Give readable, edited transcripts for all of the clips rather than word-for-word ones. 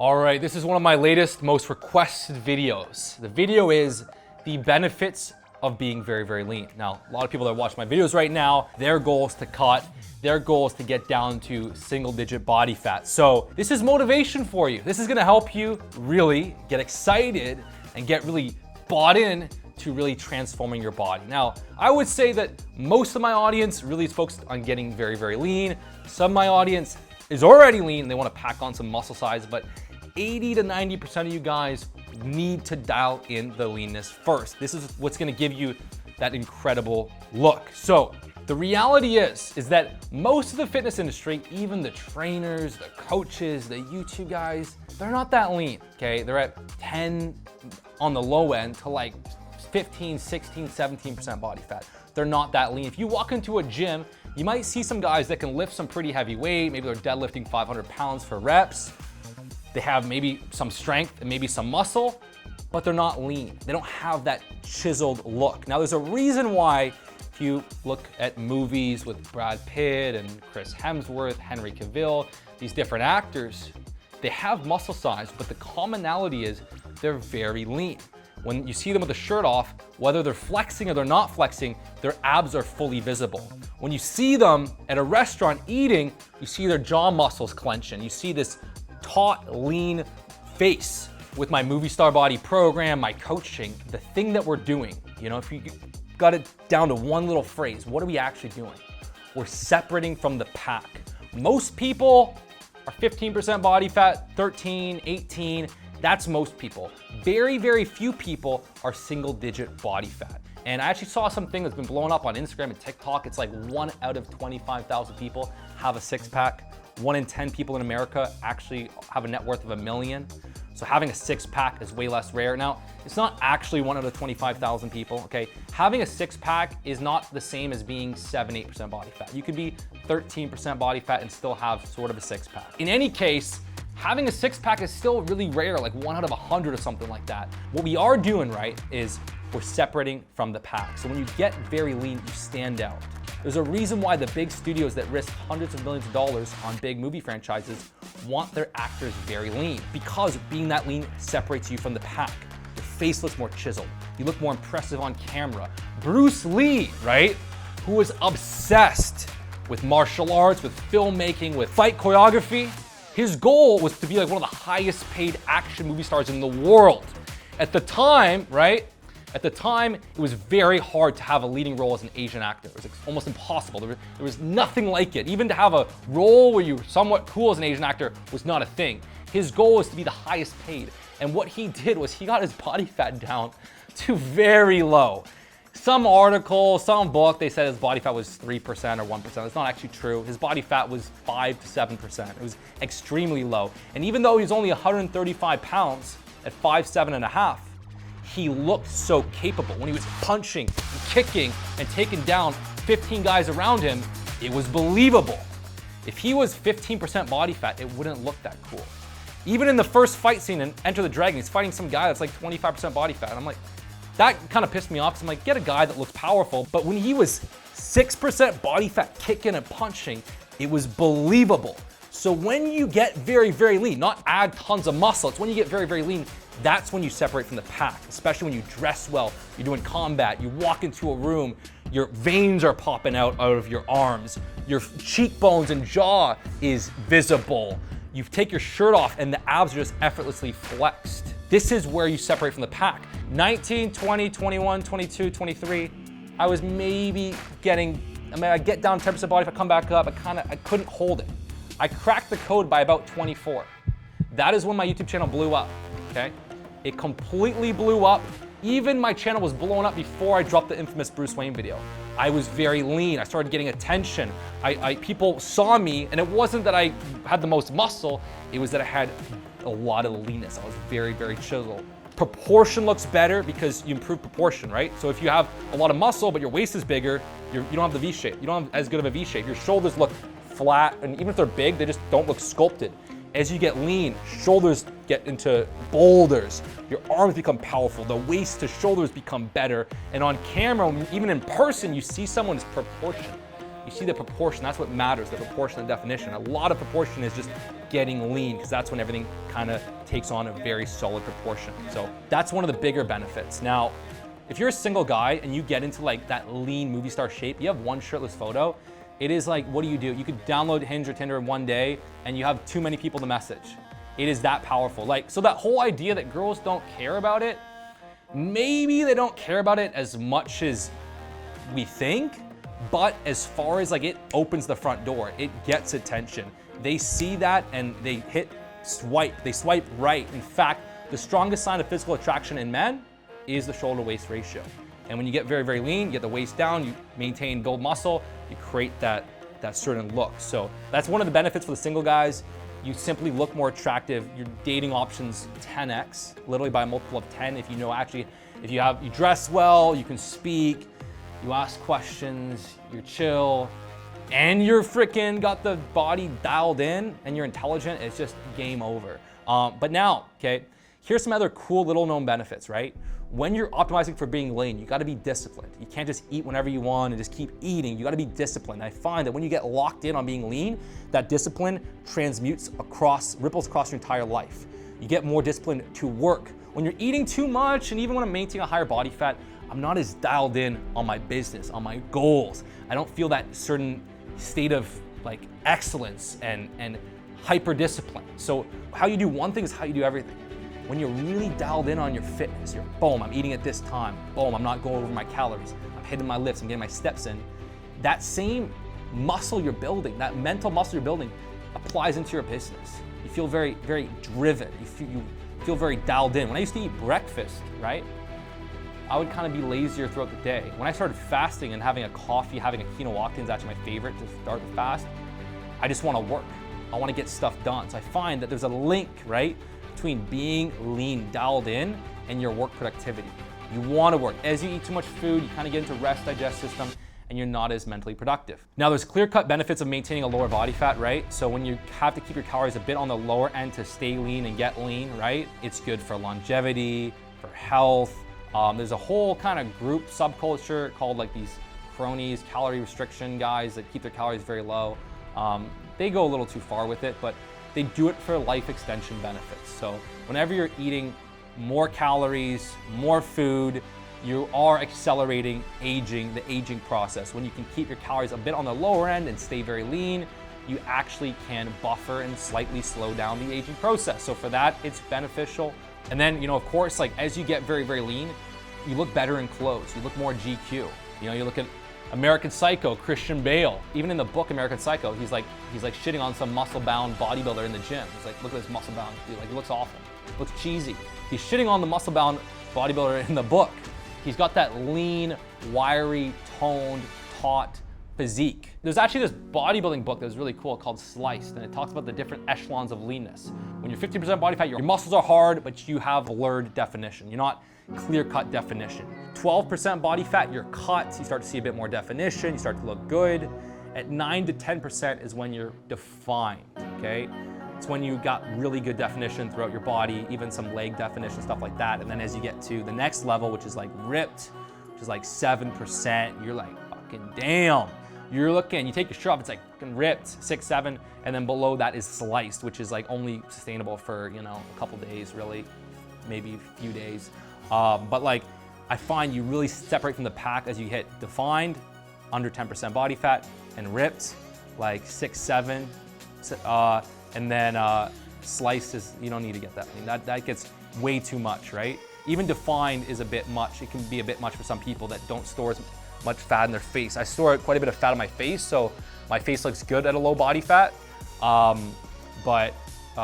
All right, this is one of my latest, most requested videos. The video is the benefits of being very, very lean. Now, a lot of people that watch my videos right now, their goal is to cut, their goal is to get down to single-digit body fat. So this is motivation for you. This is gonna help you really get excited and get really bought in to really transforming your body. Now, I would say that most of my audience really is focused on getting very, very lean. Some of my audience is already lean and they wanna pack on some muscle size, but 80 to 90% of you guys need to dial in the leanness first. This is what's gonna give you that incredible look. So the reality is that most of the fitness industry, even the trainers, the coaches, the YouTube guys, they're not that lean, okay? They're at 10 on the low end to like 15, 16, 17% body fat. They're not that lean. If you walk into a gym, you might see some guys that can lift some pretty heavy weight. Maybe they're deadlifting 500 pounds for reps. They have maybe some strength and maybe some muscle, but they're not lean. They don't have that chiseled look. Now, there's a reason why if you look at movies with Brad Pitt and Chris Hemsworth, Henry Cavill, these different actors, they have muscle size, but the commonality is they're very lean. When you see them with the shirt off, whether they're flexing or they're not flexing, their abs are fully visible. When you see them at a restaurant eating, you see their jaw muscles clenching. You see this taut, lean face. With my Movie Star Body program, my coaching, the thing that we're doing, you know, if you got it down to one little phrase, what are we actually doing? We're separating from the pack. Most people are 15% body fat, 13, 18, that's most people. Very, very few people are single-digit body fat. And I actually saw something that's been blowing up on Instagram and TikTok. It's like 1 out of 25,000 people have a six-pack. 1 in 10 people in America actually have a net worth of $1 million. So having a six-pack is way less rare. Now, it's not actually 1 out of 25,000 people, okay? Having a six-pack is not the same as being 7-8% body fat. You could be 13% body fat and still have sort of a six-pack. In any case, having a six-pack is still really rare, like 1 out of 100 or something like that. What we are doing, right, is we're separating from the pack. So when you get very lean, you stand out. There's a reason why the big studios that risk hundreds of millions of dollars on big movie franchises want their actors very lean, because being that lean separates you from the pack. Your face looks more chiseled. You look more impressive on camera. Bruce Lee, right, who was obsessed with martial arts, with filmmaking, with fight choreography, his goal was to be like one of the highest paid action movie stars in the world. At the time, right? At the time, it was very hard to have a leading role as an Asian actor. It was almost impossible. There was nothing like it. Even to have a role where you were somewhat cool as an Asian actor was not a thing. His goal was to be the highest paid. And what he did was he got his body fat down to very low. Some article, some book, they said his body fat was 3% or 1%. That's not actually true. His body fat was 5 to 7%. It was extremely low. And even though he's only 135 pounds at 5'7.5", he looked so capable. When he was punching and kicking and taking down 15 guys around him, it was believable. If he was 15% body fat, it wouldn't look that cool. Even in the first fight scene in Enter the Dragon, he's fighting some guy that's like 25% body fat. I'm like, that kind of pissed me off, because I'm like, get a guy that looks powerful. But when he was 6% body fat kicking and punching, it was believable. So when you get very, very lean, not add tons of muscle, it's when you get very, very lean, that's when you separate from the pack, especially when you dress well, you're doing combat, you walk into a room, your veins are popping out of your arms, your cheekbones and jaw is visible. You take your shirt off and the abs are just effortlessly flexed. This is where you separate from the pack. 19, 20, 21, 22, 23, I was maybe I get down 10% body fat, come back up, I couldn't hold it. I cracked the code by about 24. That is when my YouTube channel blew up, okay? It completely blew up. Even my channel was blowing up before I dropped the infamous Bruce Wayne video. I was very lean. I started getting attention. People saw me, and it wasn't that I had the most muscle, it was that I had a lot of leanness. I was very, very chiseled. Proportion looks better because you improve proportion, right? So if you have a lot of muscle, but your waist is bigger, you don't have the V shape. You don't have as good of a V shape. Your shoulders look flat, and even if they're big, they just don't look sculpted. As you get lean, shoulders get into boulders, your arms become powerful, the waist to shoulders become better, and on camera, even in person, you see someone's proportion. You see the proportion, that's what matters, the proportion and definition. A lot of proportion is just getting lean, because that's when everything kind of takes on a very solid proportion. So that's one of the bigger benefits. Now, if you're a single guy and you get into like that lean movie star shape, you have one shirtless photo, it is like, what do? You could download Hinge or Tinder in one day and you have too many people to message. It is that powerful. Like, so that whole idea that girls don't care about it, maybe they don't care about it as much as we think, but as far as like it opens the front door, it gets attention. They see that and they swipe right. In fact, the strongest sign of physical attraction in men is the shoulder waist ratio. And when you get very, very lean, you get the waist down, you maintain, build muscle, you create that certain look. So that's one of the benefits for the single guys. You simply look more attractive. Your dating options 10x, literally by a multiple of 10. If you know, actually, if you dress well, you can speak, you ask questions, you're chill, and you're freaking got the body dialed in and you're intelligent, it's just game over. But now, okay, here's some other cool little known benefits, right? When you're optimizing for being lean, you gotta be disciplined. You can't just eat whenever you want and just keep eating. You gotta be disciplined. I find that when you get locked in on being lean, that discipline ripples across your entire life. You get more disciplined to work. When you're eating too much, and even when I'm maintaining a higher body fat, I'm not as dialed in on my business, on my goals. I don't feel that certain state of like excellence and hyper discipline. So how you do one thing is how you do everything. When you're really dialed in on your fitness, you're boom, I'm eating at this time, boom, I'm not going over my calories, I'm hitting my lifts, I'm getting my steps in. That same muscle you're building, that mental muscle you're building, applies into your business. You feel very, very driven. You feel very dialed in. When I used to eat breakfast, right, I would kind of be lazier throughout the day. When I started fasting and having a coffee, having a Kino is actually my favorite to start the fast, I just want to work. I want to get stuff done. So I find that there's a link, right, between being lean, dialed in, and your work productivity. You want to work. As you eat too much food, you kind of get into rest digest system, and you're not as mentally productive. Now, there's clear-cut benefits of maintaining a lower body fat, right? So when you have to keep your calories a bit on the lower end to stay lean and get lean, right? It's good for longevity, for health. There's a whole kind of group subculture called like these cronies, calorie restriction guys that keep their calories very low. They go a little too far with it, but they do it for life extension benefits. So whenever you're eating more calories, more food, you are accelerating the aging process. When you can keep your calories a bit on the lower end and stay very lean, you actually can buffer and slightly slow down the aging process. So for that, it's beneficial. And then, of course, like as you get very, very lean, you look better in clothes. You look more GQ. You look at American Psycho, Christian Bale. Even in the book American Psycho, he's like shitting on some muscle-bound bodybuilder in the gym. He's like, look at this muscle-bound dude. Like, he looks awful. He looks cheesy. He's shitting on the muscle-bound bodybuilder in the book. He's got that lean, wiry, toned, taut physique. There's actually this bodybuilding book that was really cool called Sliced, and it talks about the different echelons of leanness. When you're 50% body fat, your muscles are hard, but you have blurred definition. You're not clear-cut definition. 12% body fat, you're cut, so you start to see a bit more definition, you start to look good. At 9 to 10% is when you're defined, okay? It's when you got really good definition throughout your body, even some leg definition, stuff like that. And then as you get to the next level, which is like ripped, which is like 7%, you're like, fucking damn. You're looking, you take your shirt off, it's like fucking ripped, 6, 7, and then below that is sliced, which is like only sustainable for, a couple days, really, maybe a few days. But like, I find you really separate from the pack as you hit defined, under 10% body fat, and ripped, like 6, 7, and then sliced is, you don't need to get that. I mean, that gets way too much, right? Even defined is a bit much. It can be a bit much for some people that don't store as much fat in their face. I store quite a bit of fat on my face, so my face looks good at a low body fat. But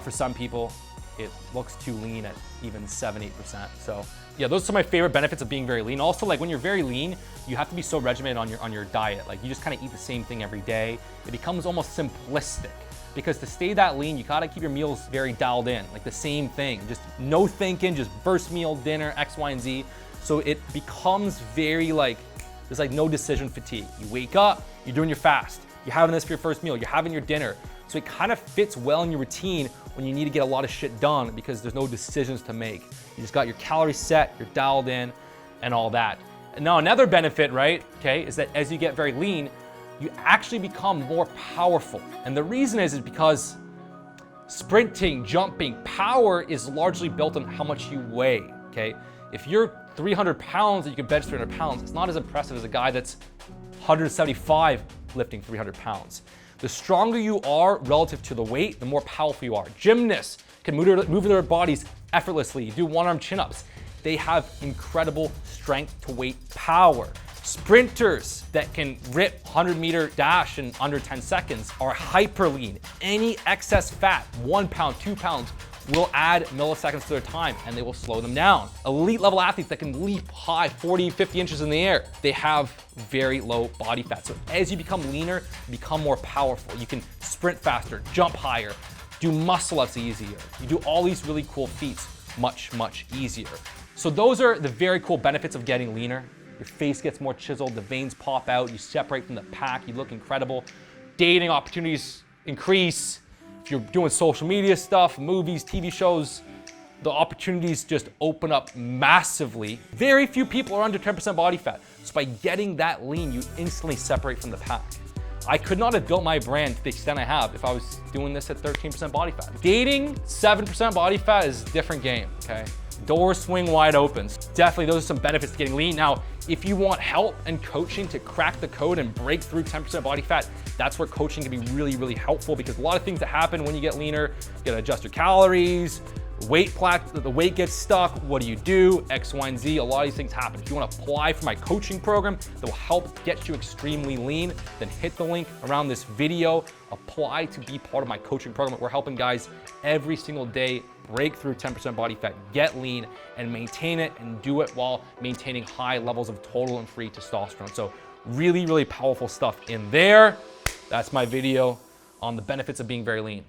for some people, it looks too lean at even 7, 8%. So yeah, those are my favorite benefits of being very lean. Also, like when you're very lean, you have to be so regimented on your diet. Like you just kind of eat the same thing every day. It becomes almost simplistic. Because to stay that lean, you gotta keep your meals very dialed in, like the same thing. Just no thinking, just first meal, dinner, X, Y, and Z. So it becomes very like, there's like no decision fatigue. You wake up, you're doing your fast. You're having this for your first meal, you're having your dinner. So it kind of fits well in your routine when you need to get a lot of shit done because there's no decisions to make. You just got your calories set, you're dialed in, and all that. And now another benefit, right, okay, is that as you get very lean, you actually become more powerful. And the reason is because Sprinting, jumping, power is largely built on how much you weigh, okay? If you're 300 pounds and you can bench 300 pounds, it's not as impressive as a guy that's 175 lifting 300 pounds. The stronger you are relative to the weight, the more powerful you are. Gymnasts can move their bodies effortlessly, do one-arm chin-ups. They have incredible strength to weight power. Sprinters that can rip 100-meter dash in under 10 seconds are hyper lean. Any excess fat, 1 pound, 2 pounds, will add milliseconds to their time and they will slow them down. Elite level athletes that can leap high, 40, 50 inches in the air, they have very low body fat. So as you become leaner, you become more powerful. You can sprint faster, jump higher, do muscle ups easier. You do all these really cool feats much, much easier. So those are the very cool benefits of getting leaner. Your face gets more chiseled, the veins pop out, you separate from the pack, you look incredible. Dating opportunities increase. If you're doing social media stuff, movies, TV shows, the opportunities just open up massively. Very few people are under 10% body fat. So by getting that lean, you instantly separate from the pack. I could not have built my brand to the extent I have if I was doing this at 13% body fat. Dating 7% body fat is a different game, okay? Doors swing wide open. Definitely those are some benefits to getting lean. Now, if you want help and coaching to crack the code and break through 10% body fat, that's where coaching can be really, really helpful because a lot of things that happen when you get leaner, you gotta adjust your calories, the weight gets stuck, what do you do? X, Y, and Z, a lot of these things happen. If you wanna apply for my coaching program that will help get you extremely lean, then hit the link around this video, apply to be part of my coaching program. We're helping guys every single day break through 10% body fat, get lean, and maintain it, and do it while maintaining high levels of total and free testosterone. So really, really powerful stuff in there. That's my video on the benefits of being very lean.